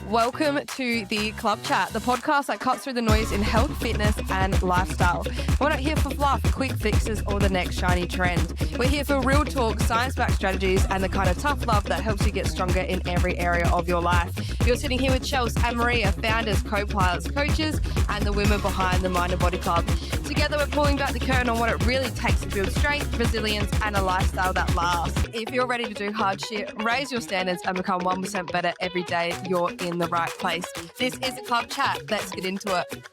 Welcome to the Club Chat, the podcast that cuts through the noise in health, fitness, and lifestyle. We're not here for fluff, quick fixes, or the next shiny trend. We're here for real talk, science-backed strategies, and the kind of tough love that helps you get stronger in every area of your life. You're sitting here with Chelsea and Maria, founders, co-pilots, coaches, and the women behind the Mind and Body Club. Together, we're pulling back the curtain on what it really takes to build strength, resilience, and a lifestyle that lasts. If you're ready to do hard shit, raise your standards, and become 1% better every day, you're in the right place. This is a Club Chat. Let's get into it.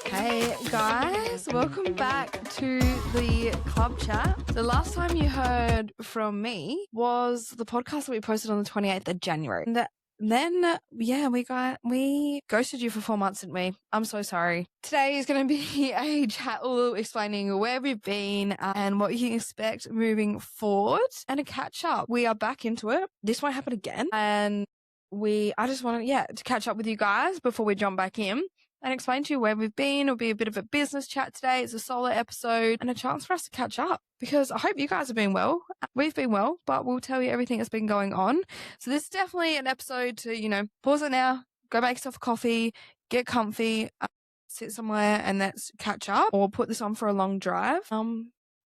Hey guys, welcome back to the Club Chat. The last time you heard from me was the podcast that we posted on the 28th of January. And then, we ghosted you for 4 months, didn't we? I'm so sorry. Today is going to be a chat all explaining where we've been and what you can expect moving forward and a catch up. We are back into it. This won't happen again. And I just want to catch up with you guys before we jump back in and explain to you where we've been. It'll be a bit of a business chat today. It's a solo episode and a chance for us to catch up because I hope you guys have been well. We've been well, but we'll tell you everything that's been going on. So this is definitely an episode to, pause it now, go make yourself a coffee, get comfy, sit somewhere and let's catch up, or put this on for a long drive.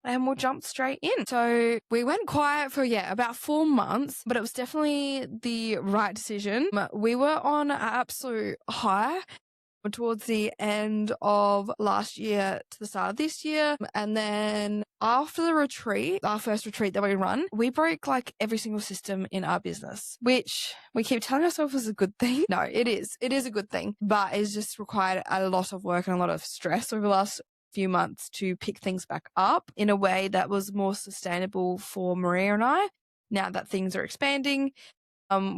And we'll jump straight in. So we went quiet for, about 4 months, but it was definitely the right decision. We were on an absolute high towards the end of last year to the start of this year. And then after the retreat, our first retreat that we run, we broke like every single system in our business, which we keep telling ourselves is a good thing. No, it is. It is a good thing, but it's just required a lot of work and a lot of stress over the last few months to pick things back up in a way that was more sustainable for Maria and I. Now that things are expanding,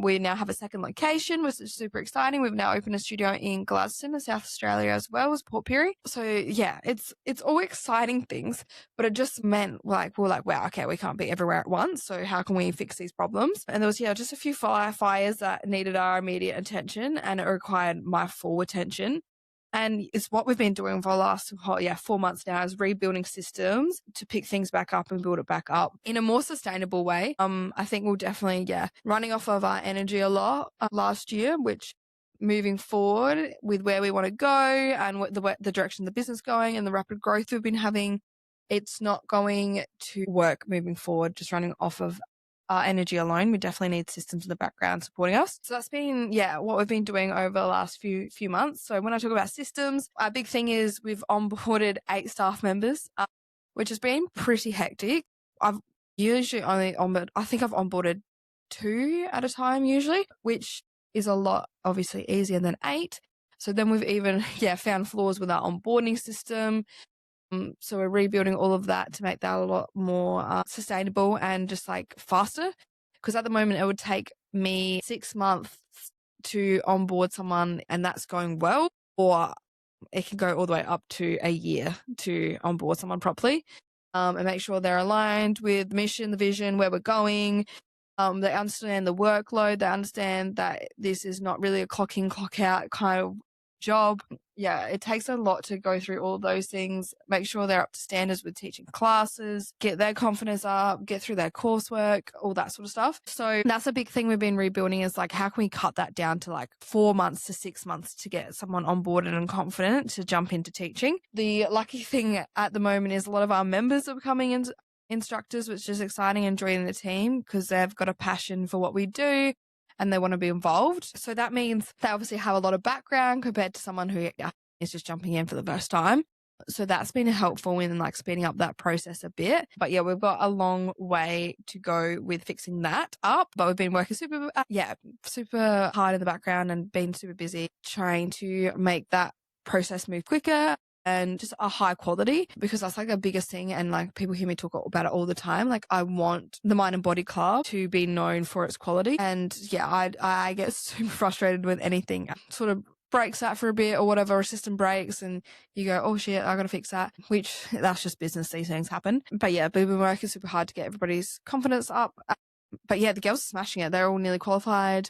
we now have a second location, which is super exciting. We've now opened a studio in Gladstone in South Australia as well as Port Pirie. So it's all exciting things, but it just meant we're like, wow, okay, we can't be everywhere at once. So how can we fix these problems? And there was, just a few fires that needed our immediate attention, and it required my full attention. And it's what we've been doing for the last 4 months now, is rebuilding systems to pick things back up and build it back up in a more sustainable way. I think we'll definitely, running off of our energy a lot last year, which moving forward with where we want to go and what the direction the business is going and the rapid growth we've been having, it's not going to work moving forward, just running off of our energy alone. We definitely need systems in the background supporting us. So that's been, what we've been doing over the last few months. So when I talk about systems, our big thing is we've onboarded 8 staff members, which has been pretty hectic. I've usually only onboarded 2 at a time usually, which is a lot obviously easier than 8. So then we've even, found flaws with our onboarding system. So we're rebuilding all of that to make that a lot more sustainable and just like faster. Because at the moment it would take me 6 months to onboard someone, and that's going well, or it can go all the way up to a year to onboard someone properly, and make sure they're aligned with the mission, the vision, where we're going. They understand the workload. They understand that this is not really a clock in, clock out kind of job. It takes a lot to go through all of those things, make sure they're up to standards with teaching classes, get their confidence up, get through their coursework, all that sort of stuff. So that's a big thing we've been rebuilding, is like, how can we cut that down to like 4 months to 6 months to get someone onboarded and confident to jump into teaching. The lucky thing at the moment is a lot of our members are becoming instructors, which is exciting, and joining the team because they've got a passion for what we do and they want to be involved. So that means they obviously have a lot of background compared to someone who is just jumping in for the first time. So that's been helpful in like speeding up that process a bit. But we've got a long way to go with fixing that up. But we've been working super hard in the background and been super busy trying to make that process move quicker and just a high quality, because that's like the biggest thing. And like people hear me talk about it all the time. Like I want the Mind and Body Club to be known for its quality. And I get super frustrated with anything sort of breaks that for a bit or whatever, a system breaks and you go, oh shit, I gotta fix that, which that's just business, these things happen. But we've been working super hard to get everybody's confidence up But yeah, the girls are smashing it. They're all nearly qualified.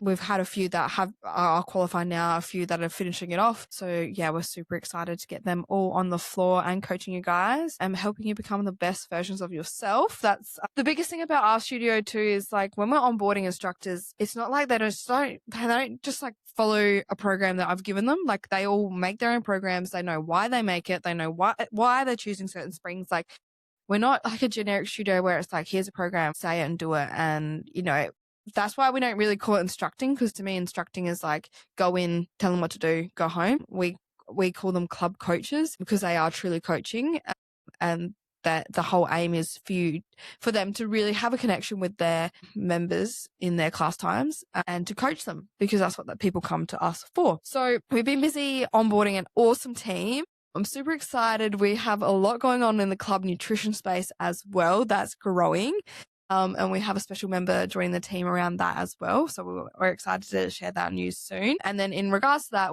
We've had a few that are qualified now, a few that are finishing it off. So yeah, we're super excited to get them all on the floor and coaching you guys and helping you become the best versions of yourself. That's the biggest thing about our studio too, is like when we're onboarding instructors, it's not like they don't just like follow a program that I've given them. Like they all make their own programs. They know why they make it. They know why they're choosing certain springs. Like, we're not like a generic studio where it's like, here's a program, say it and do it. And, you know, that's why we don't really call it instructing, because to me, instructing is like go in, tell them what to do, go home. We call them club coaches because they are truly coaching. And that the whole aim is for them to really have a connection with their members in their class times and to coach them, because that's what people come to us for. So we've been busy onboarding an awesome team. I'm super excited. We have a lot going on in the club nutrition space as well. That's growing. And we have a special member joining the team around that as well. So we're excited to share that news soon. And then in regards to that,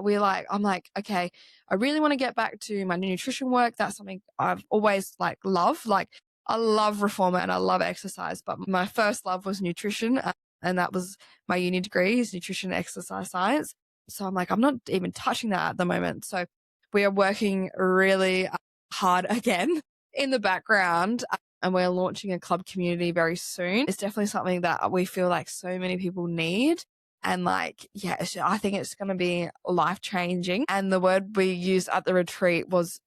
I'm like, okay, I really want to get back to my nutrition work. That's something I've always loved. Like I love reformer and I love exercise, but my first love was nutrition. And that was my uni degree, is nutrition and exercise science. So I'm like, I'm not even touching that at the moment. So we are working really hard again in the background, and we're launching a club community very soon. It's definitely something that we feel like so many people need. And like, yeah, I think it's going to be life changing. And the word we used at the retreat was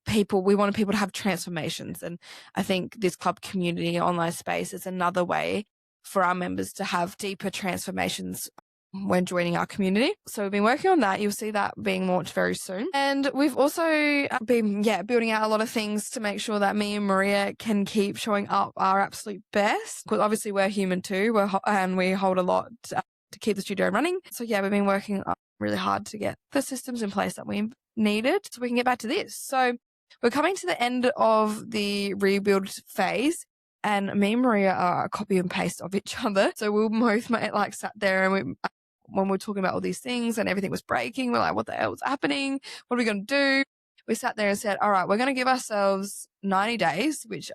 we wanted people to have transformations. And I think this club community online space is another way for our members to have deeper transformations when joining our community. So we've been working on that. You'll see that being launched very soon. And we've also been, building out a lot of things to make sure that me and Maria can keep showing up our absolute best. Because obviously we're human too, and we hold a lot to keep the studio running. So yeah, we've been working really hard to get the systems in place that we needed so we can get back to this. So we're coming to the end of the rebuild phase. And me and Maria are a copy and paste of each other. So we both sat there and when we're talking about all these things and everything was breaking, we're like, what the hell is happening? What are we going to do? We sat there and said, all right, we're going to give ourselves 90 days, which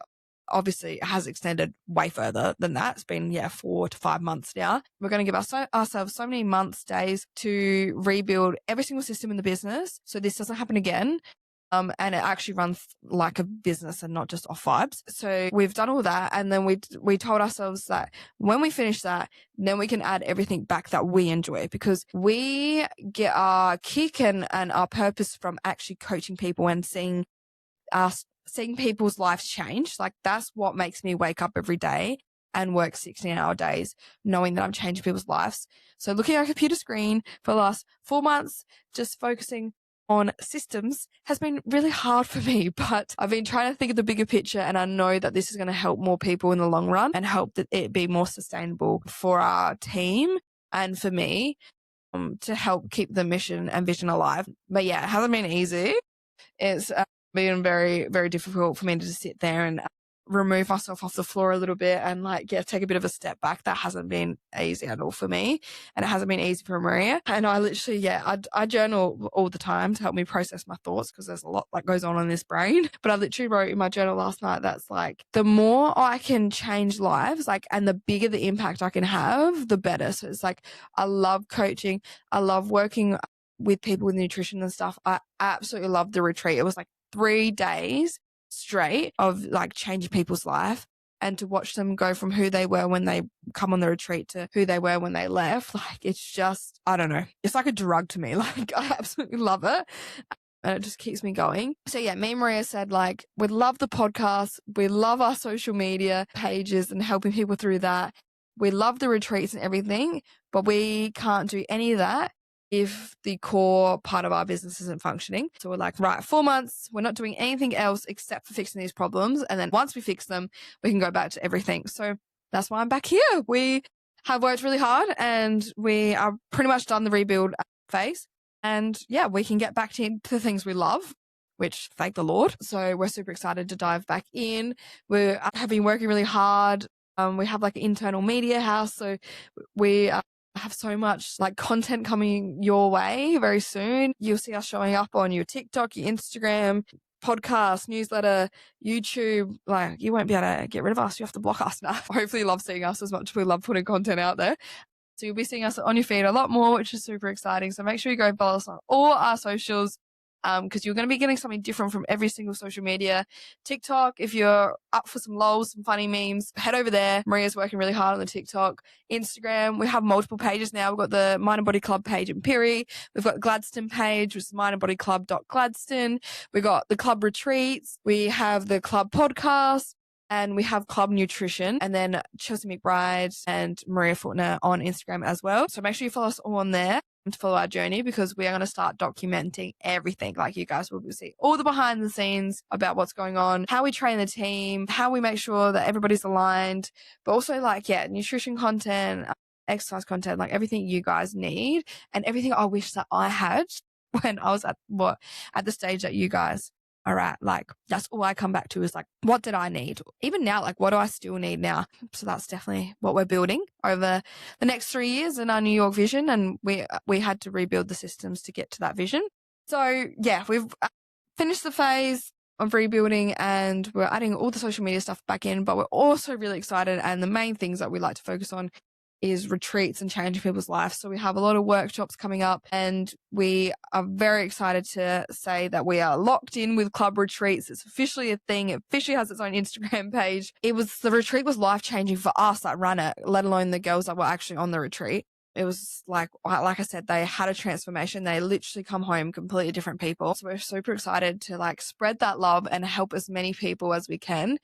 obviously has extended way further than that. It's been, 4 to 5 months now. We're going to give ourselves so many months, days to rebuild every single system in the business so this doesn't happen again. And it actually runs like a business and not just off vibes. So we've done all that. And then we told ourselves that when we finish that, then we can add everything back that we enjoy, because we get our kick and our purpose from actually coaching people and seeing people's lives change. Like that's what makes me wake up every day and work 16-hour days, knowing that I'm changing people's lives. So looking at a computer screen for the last 4 months, just focusing on systems has been really hard for me, but I've been trying to think of the bigger picture, and I know that this is going to help more people in the long run and help that it be more sustainable for our team and for me to help keep the mission and vision alive. But yeah, it hasn't been easy. It's been very, very difficult for me to just sit there and remove myself off the floor a little bit and take a bit of a step back. That hasn't been easy at all for me, and it hasn't been easy for Maria. And I literally, I journal all the time to help me process my thoughts, because there's a lot that goes on in this brain. But I literally wrote in my journal last night that's like, the more I can change lives, and the bigger the impact I can have, the better. So it's like, I love coaching. I love working with people with nutrition and stuff. I absolutely love the retreat. It was 3 days straight of changing people's life, and to watch them go from who they were when they come on the retreat to who they were when they left. It's just, I don't know. It's like a drug to me. I absolutely love it. And it just keeps me going. So yeah, me and Maria said we love the podcast. We love our social media pages and helping people through that. We love the retreats and everything, but we can't do any of that if the core part of our business isn't functioning. So we're right, 4 months, we're not doing anything else except for fixing these problems. And then once we fix them, we can go back to everything. So that's why I'm back here. We have worked really hard and we are pretty much done the rebuild phase. And yeah, we can get back to the things we love, which thank the Lord. So we're super excited to dive back in. We have been working really hard. We have an internal media house. So we have so much content coming your way very soon. You'll see us showing up on your TikTok, your Instagram, podcast, newsletter, YouTube. Like, you won't be able to get rid of us. You have to block us now. Hopefully you love seeing us as much as we love putting content out there. So you'll be seeing us on your feed a lot more, which is super exciting. So make sure you go follow us on all our socials, because you're going to be getting something different from every single social media. TikTok, if you're up for some lols, some funny memes, head over there. Maria's working really hard on the TikTok. Instagram, we have multiple pages now. We've got the Mind and Body Club page in Piri. We've got the Gladstone page, which is mindandbodyclub.gladstone. We've got the club retreats. We have the club podcast. And we have Club Nutrition, and then Chelsea McBride and Maria Fortner on Instagram as well. So make sure you follow us all on there to follow our journey, because we are going to start documenting everything. Like, you guys will see all the behind the scenes about what's going on, how we train the team, how we make sure that everybody's aligned, but also nutrition content, exercise content, like everything you guys need and everything I wish that I had when I was at the stage that you guys are at. Like, that's all I come back to is like, what did I need? Even now, like, what do I still need now? So that's definitely what we're building over the next 3 years in our New York vision. And we had to rebuild the systems to get to that vision. So yeah, we've finished the phase of rebuilding and we're adding all the social media stuff back in, but we're also really excited. And the main things that we like to focus on is retreats and changing people's lives. So we have a lot of workshops coming up, and we are very excited to say that we are locked in with club retreats. It's officially a thing. It officially has its own Instagram page. The retreat was life-changing for us that ran it, let alone the girls that were actually on the retreat. It was like I said, they had a transformation. They literally come home completely different people. So we're super excited to like spread that love and help as many people as we can.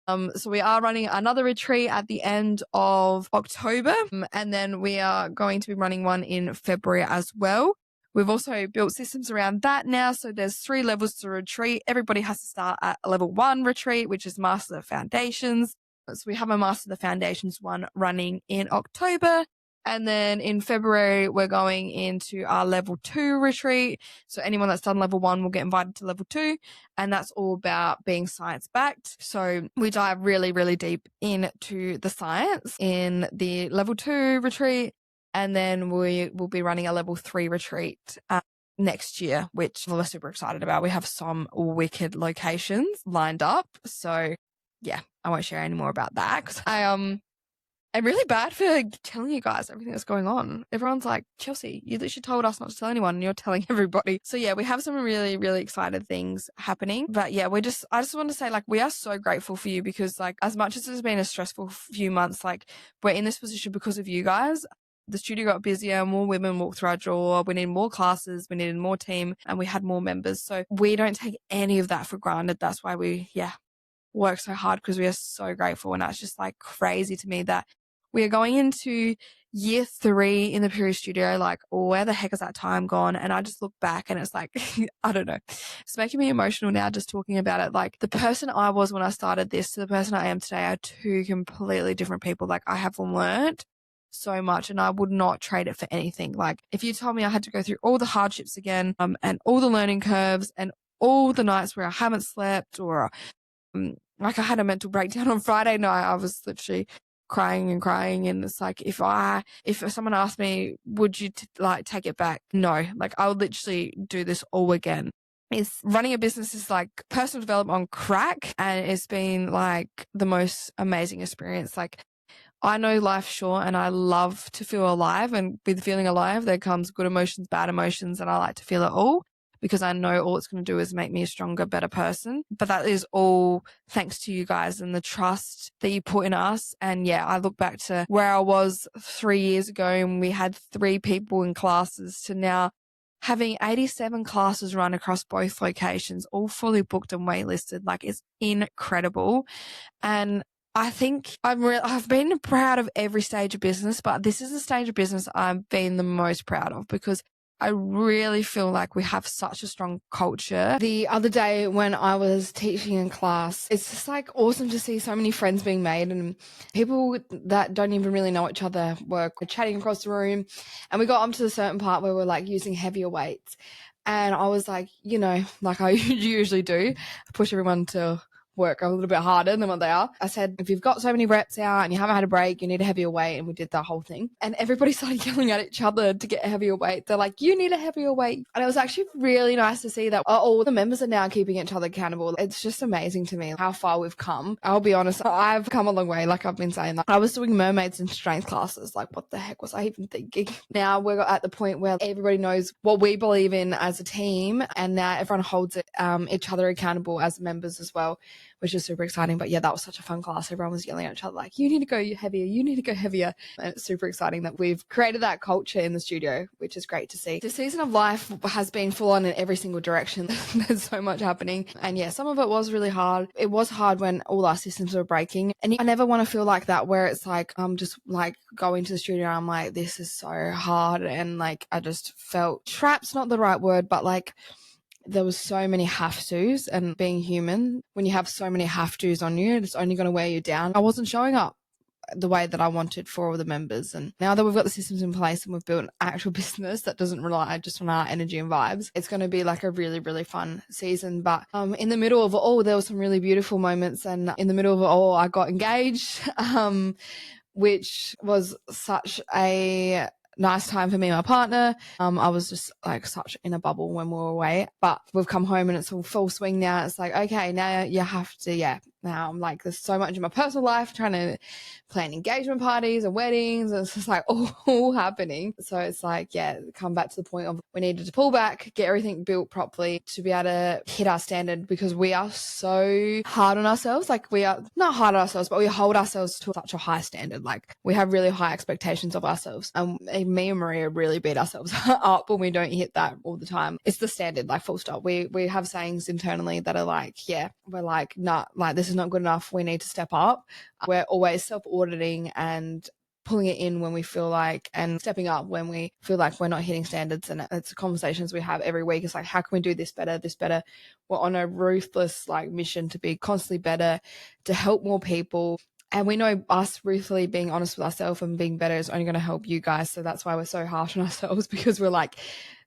So we are running another retreat at the end of October, and then we are going to be running one in February as well. We've also built systems around that now. So there's 3 levels to retreat. Everybody has to start at a level 1 retreat, which is Master the Foundations. So we have a Master the Foundations one running in October. And then in February, we're going into our level 2 retreat. So anyone that's done level 1 will get invited to level 2. And that's all about being science backed. So we dive really, really deep into the science in the level 2 retreat. And then we will be running a level 3 retreat next year, which we're super excited about. We have some wicked locations lined up. So yeah, I won't share any more about that because I'm really bad for telling you guys everything that's going on. Everyone's like, Chelsea, you literally told us not to tell anyone and you're telling everybody. So yeah, we have some really, really excited things happening. But yeah, I just want to say, like, we are so grateful for you because, like, as much as it's been a stressful few months, like, we're in this position because of you guys. The studio got busier, more women walked through our door, we needed more classes, we needed more team, and we had more members. So we don't take any of that for granted. That's why we, work so hard, because we are so grateful. And that's just like crazy to me that we are going into year 3 in the Puri studio. Like, where the heck is that time gone? And I just look back and it's like, I don't know. It's making me emotional now just talking about it. Like, the person I was when I started this to the person I am today are 2 completely different people. Like, I have learned so much and I would not trade it for anything. Like, if you told me I had to go through all the hardships again, and all the learning curves and all the nights where I haven't slept, or like I had a mental breakdown on Friday night, I was literally crying. And it's like, if someone asked me, would you take it back? No, like, I would literally do this all again. Running a business is like personal development on crack, and it's been like the most amazing experience. Like, I know life's short and I love to feel alive, and with feeling alive there comes good emotions, bad emotions, and I like to feel it all, because I know all it's going to do is make me a stronger, better person. But that is all thanks to you guys and the trust that you put in us. And yeah, I look back to where I was 3 years ago and we had 3 people in classes to now having 87 classes run across both locations, all fully booked and waitlisted. Like, it's incredible. And I think I've been proud of every stage of business, but this is the stage of business I've been the most proud of, because I really feel like we have such a strong culture. The other day when I was teaching in class, it's just like awesome to see so many friends being made, and people that don't even really know each other were chatting across the room. And we got up to the certain part where we're like using heavier weights. And I was like, like I usually do, push everyone to work a little bit harder than what they are. I said, if you've got so many reps out and you haven't had a break, you need a heavier weight. And we did that whole thing. And everybody started yelling at each other to get a heavier weight. They're like, you need a heavier weight. And it was actually really nice to see that all the members are now keeping each other accountable. It's just amazing to me how far we've come. I'll be honest, I've come a long way. Like I've been saying, like I was doing mermaids in strength classes. Like what the heck was I even thinking? Now we're at the point where everybody knows what we believe in as a team. And now everyone holds each other accountable as members as well, which is super exciting. But yeah, that was such a fun class. Everyone was yelling at each other like, you need to go heavier, you need to go heavier. And it's super exciting that we've created that culture in the studio, which is great to see. The season of life has been full on in every single direction. There's so much happening. And yeah, some of it was really hard. It was hard when all our systems were breaking. And I never want to feel like that where it's like, I'm just like going to the studio. I'm like, this is so hard. And like, I just felt trapped's not the right word, but like, there was so many have to's, and being human, when you have so many have to's on you, it's only going to wear you down. I wasn't showing up the way that I wanted for all the members. And now that we've got the systems in place and we've built an actual business that doesn't rely just on our energy and vibes, it's going to be like a really, really fun season. But in the middle of it all, there were some really beautiful moments. And in the middle of it all, I got engaged, which was such a nice time for me and my partner. I was just like such in a bubble when we were away, but we've come home and it's all full swing now. It's like, okay, now you have to, now I'm like, there's so much in my personal life, trying to plan engagement parties and weddings. And it's just like all happening. So it's like, come back to the point of we needed to pull back, get everything built properly to be able to hit our standard, because we are so hard on ourselves. Like we are not hard on ourselves, but we hold ourselves to such a high standard. Like we have really high expectations of ourselves. And me and Maria really beat ourselves up when we don't hit that all the time. It's the standard, like full stop. We have sayings internally that are like, we're like, nah, like this is not good enough. We need to step up. We're always self-auditing and pulling it in when we feel like, and stepping up when we feel like we're not hitting standards. And it's conversations we have every week. It's like, how can we do this better? We're on a ruthless like mission to be constantly better, to help more people. And we know us ruthlessly being honest with ourselves and being better is only going to help you guys. So that's why we're so harsh on ourselves, because we're like,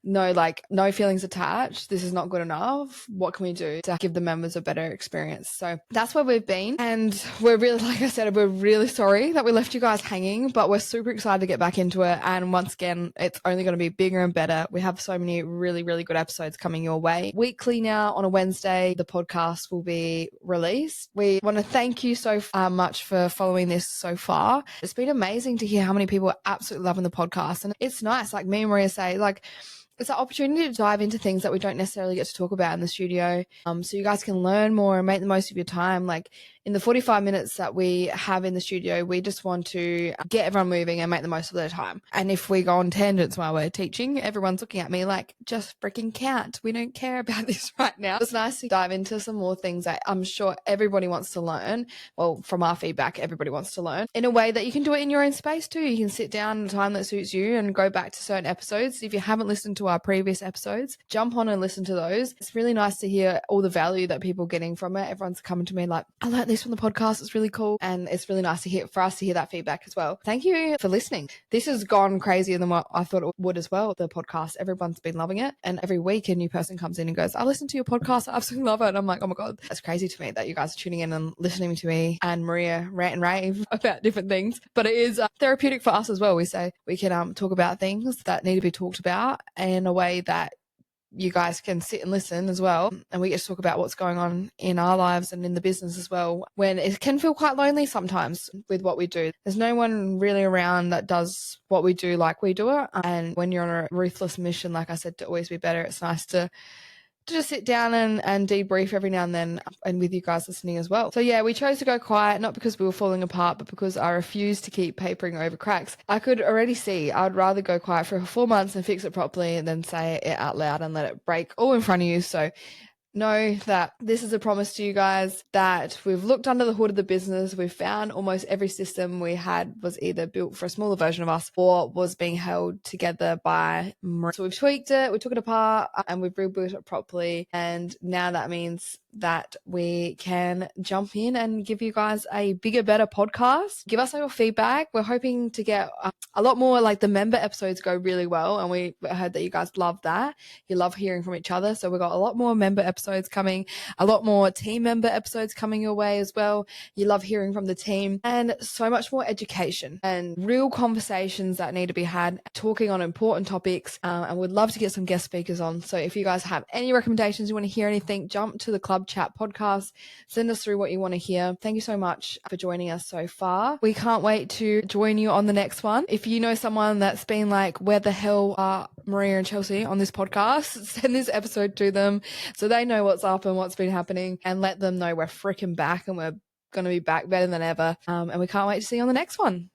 no feelings attached. This is not good enough. What can we do to give the members a better experience? So that's where we've been. And we're really, like I said, we're really sorry that we left you guys hanging, but we're super excited to get back into it. And once again, it's only going to be bigger and better. We have so many really, really good episodes coming your way. Weekly now on a Wednesday, the podcast will be released. We want to thank you so much for following this so far. It's been amazing to hear how many people are absolutely loving the podcast. And it's nice, like me and Maria say, like, it's an opportunity to dive into things that we don't necessarily get to talk about in the studio. So you guys can learn more and make the most of your time. Like in the 45 minutes that we have in the studio, we just want to get everyone moving and make the most of their time. And if we go on tangents while we're teaching, everyone's looking at me like, just freaking can't. We don't care about this right now. It's nice to dive into some more things that I'm sure everybody wants to learn. Well, from our feedback, everybody wants to learn in a way that you can do it in your own space too. You can sit down at a time that suits you and go back to certain episodes. If you haven't listened to our previous episodes, jump on and listen to those. It's really nice to hear all the value that people are getting from it. Everyone's coming to me like, I learned this from the podcast. It's really cool. And it's really nice to hear for us to hear that feedback as well. Thank you for listening. This has gone crazier than what I thought it would as well. The podcast, everyone's been loving it. And every week a new person comes in and goes, I listened to your podcast. I absolutely love it. And I'm like, oh my God, that's crazy to me that you guys are tuning in and listening to me and Maria rant and rave about different things. But it is therapeutic for us as well. We say we can talk about things that need to be talked about in a way that you guys can sit and listen as well. And we get to talk about what's going on in our lives and in the business as well, when it can feel quite lonely sometimes with what we do. There's no one really around that does what we do like we do it. And when you're on a ruthless mission, like I said, to always be better, it's nice to just sit down and debrief every now and then, and with you guys listening as well. So yeah, we chose to go quiet, not because we were falling apart, but because I refused to keep papering over cracks. I could already see I'd rather go quiet for 4 months and fix it properly than say it out loud and let it break all in front of you. So know that this is a promise to you guys that we've looked under the hood of the business. We've found almost every system we had was either built for a smaller version of us or was being held together by Maria. So we've tweaked it, we took it apart, and we've rebuilt it properly. And now that means that we can jump in and give you guys a bigger, better podcast. Give us your feedback. We're hoping to get a lot more, like the member episodes go really well, and we heard that you guys love that. You love hearing from each other. So we've got a lot more member episodes coming, a lot more team member episodes coming your way as well. You love hearing from the team, and so much more education and real conversations that need to be had, talking on important topics, and we'd love to get some guest speakers on. So if you guys have any recommendations, you want to hear anything, jump to the Club Chat podcast, send us through what you want to hear. Thank you so much for joining us so far. We can't wait to join you on the next one. If you know someone that's been like, where the hell are Maria and Chelsea on this podcast, send this episode to them so they know what's up and what's been happening, and let them know we're freaking back and we're going to be back better than ever. And we can't wait to see you on the next one.